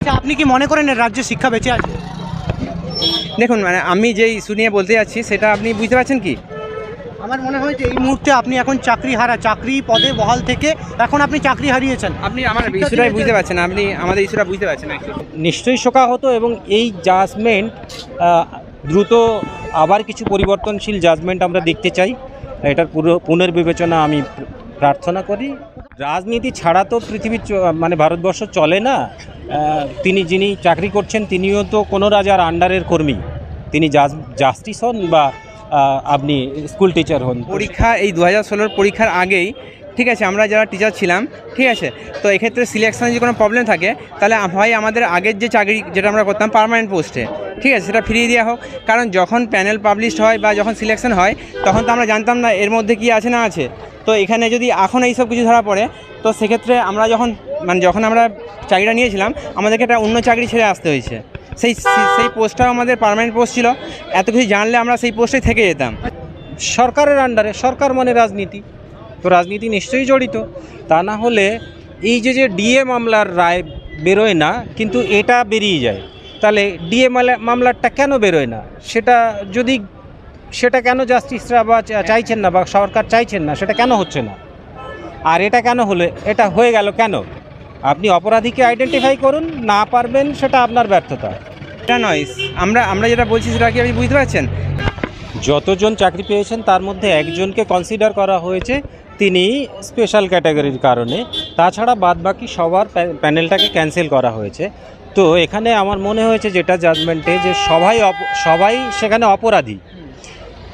আচ্ছা, আপনি কি মনে করেন রাজ্যে শিক্ষা বেঁচে আছে? দেখুন, মানে আমি যে ইস্যু নিয়ে বলতে যাচ্ছি সেটা আপনি বুঝতে পারছেন কি? আমার মনে হয় যে এই মুহূর্তে আপনি এখন চাকরি পদে বহাল থেকে এখন আপনি চাকরি হারিয়েছেন। আপনি আমার ইস্যুটাই বুঝতে পারছেন না, আপনি আমাদের ইস্যুটা বুঝতে পারছেন না। নিশ্চয়ই শোকাহত, এবং এই জাজমেন্ট দ্রুত আবার কিছু পরিবর্তনশীল জাজমেন্ট আমরা দেখতে চাই। এটার পুনর্বিবেচনা আমি প্রার্থনা করি। রাজনীতি ছাড়া তো পৃথিবীর মানে ভারতবর্ষ চলে না। যিনি চাকরি করছেন তিনিও তো কোনো রাজার আন্ডারের কর্মী। তিনি জাস্টিস হন বা আপনি স্কুল টিচার হন। পরীক্ষা এই 2016 পরীক্ষার আগেই, ঠিক আছে, আমরা যারা টিচার ছিলাম, ঠিক আছে, তো এক্ষেত্রে সিলেকশনে যদি কোনো প্রবলেম থাকে তাহলে হয় আমাদের আগের যে চাকরি যেটা আমরা করতাম পার্মানেন্ট পোস্টে, ঠিক আছে, সেটা ফিরিয়ে দেওয়া হোক। কারণ যখন প্যানেল পাবলিশড হয় বা যখন সিলেকশন হয় তখন তো আমরা জানতাম না এর মধ্যে কি আছে না আছে। তো এখানে যদি এখন এইসব কিছু ধরা পড়ে, তো সেক্ষেত্রে আমরা যখন আমরা চাকরিটা নিয়েছিলাম আমাদেরকে একটা অন্য চাকরি ছেড়ে আসতে হয়েছে। সেই পোস্টটাও আমাদের পার্মানেন্ট পোস্ট ছিল। এত কিছু জানলে আমরা সেই পোস্টে থেকে যেতাম। সরকারের আন্ডারে, সরকার মানে রাজনীতি, তো রাজনীতি নিশ্চয়ই জড়িত। তা না হলে এই যে ডিএ মামলার রায় বেরোয় না কিন্তু এটা বেরিয়ে যায়, তাহলে ডিএ মামলারটা কেন বেরোয় না? সেটা কেন জাস্টিসরা বা চাইছেন না বা সরকার চাইছেন না, সেটা কেন হচ্ছে না? আর এটা কেন হলে এটা হয়ে গেল কেন? আপনি অপরাধীকে আইডেন্টিফাই করুন, না পারবেন সেটা আপনার ব্যর্থতা। এটা নয়, আমরা যেটা বলছি সেটা কি আপনি বুঝতে পারছেন? যতজন চাকরি পেয়েছেন তার মধ্যে একজনকে কনসিডার করা হয়েছে, তিনি স্পেশাল ক্যাটাগরির কারণে। তাছাড়া বাদবাকি সবার প্যানেলটাকে ক্যান্সেল করা হয়েছে। তো এখানে আমার মনে হয়েছে যেটা জাজমেন্টে, যে সবাই সেখানে অপরাধী।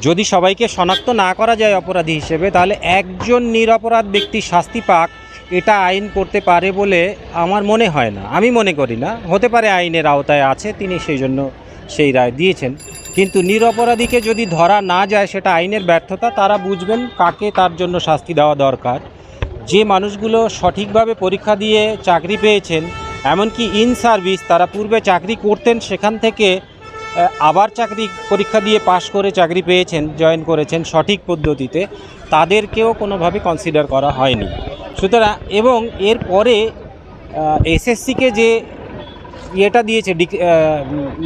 যদি সবাইকে শনাক্ত না করা যায় অপরাধী হিসেবে, তাহলে একজন নিরপরাধ ব্যক্তি শাস্তি পাক, এটা আইন করতে পারে বলে আমার মনে হয় না। আমি মনে করি না। হতে পারে আইনের আওতায় আছে, তিনি সেই জন্য সেই রায় দিয়েছেন। কিন্তু নিরপরাধীকে যদি ধরা না যায় সেটা আইনের ব্যর্থতা। তারা বুঝবেন কাকে তার জন্য শাস্তি দেওয়া দরকার। যে মানুষগুলো সঠিকভাবে পরীক্ষা দিয়ে চাকরি পেয়েছেন, এমনকি ইন সার্ভিস, তারা পূর্বে চাকরি করতেন, সেখান থেকে আবার পরীক্ষা দিয়ে পাশ করে চাকরি পেয়েছেন, জয়েন করেছেন সঠিক পদ্ধতিতে, তাদেরকেও কোনোভাবে কনসিডার করা হয়নি। সুতরাং এবং এরপরে এসএসসিকে যে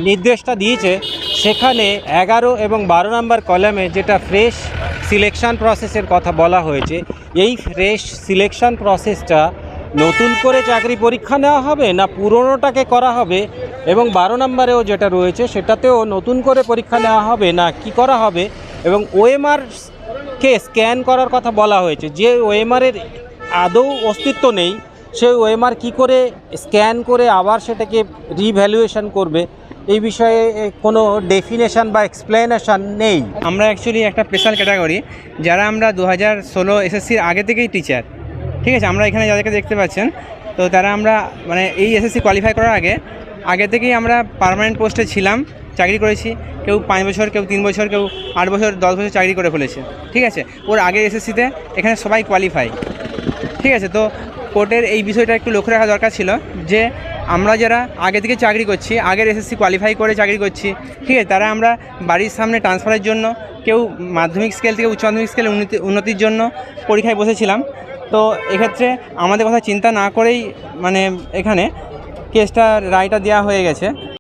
নির্দেশটা দিয়েছে, সেখানে 11 এবং 12 নম্বর কলামে যেটা ফ্রেশ সিলেকশন প্রসেসের কথা বলা হয়েছে, এই ফ্রেশ সিলেকশন প্রসেসটা নতুন করে চাকরি পরীক্ষা নেওয়া হবে না পুরনোটাকে করা হবে, এবং 12 নম্বরেও যেটা রয়েছে সেটাতেও নতুন করে পরীক্ষা নেওয়া হবে না কি করা হবে, এবং ওএমআরকে স্ক্যান করার কথা বলা হয়েছে। যে ওএমআরের আদৌ অস্তিত্ব নেই, সেই ওএমআর কী করে স্ক্যান করে আবার সেটাকে রিভ্যালুয়েশন করবে, এই বিষয়ে কোনো ডেফিনেশন বা এক্সপ্লেনেশন নেই। আমরা অ্যাকচুয়ালি একটা স্পেশাল ক্যাটাগরি, যারা আমরা 2016 এসএসসির আগে থেকেই টিচার, ঠিক আছে। আমরা এখানে যাদেরকে দেখতে পাচ্ছেন, তো তারা আমরা মানে এই এসএসসি কোয়ালিফাই করার আগে থেকেই আমরা পার্মানেন্ট পোস্টে ছিলাম, চাকরি করেছি। কেউ 5 বছর, কেউ 3 বছর, কেউ 8 বছর, 10 বছর চাকরি করে ফেলেছে, ঠিক আছে। ওর আগের এসএসসিতে এখানে সবাই কোয়ালিফাই, ঠিক আছে। তো কোর্টের এই বিষয়টা একটু লক্ষ্য রাখা দরকার ছিল যে আমরা যারা আগে থেকে চাকরি করছি, আগের এসএসসি কোয়ালিফাই করে চাকরি করছি, ঠিক আছে, তারা আমরা বাড়ির সামনে ট্রান্সফারের জন্য, কেউ মাধ্যমিক স্কেল থেকে উচ্চ মাধ্যমিক স্কেলে উন্নতির জন্য পরীক্ষায় বসেছিলাম। তো এক্ষেত্রে আমাদের কথা চিন্তা না করেই মানে এখানে কেসটা রায়টা দেওয়া হয়ে গেছে।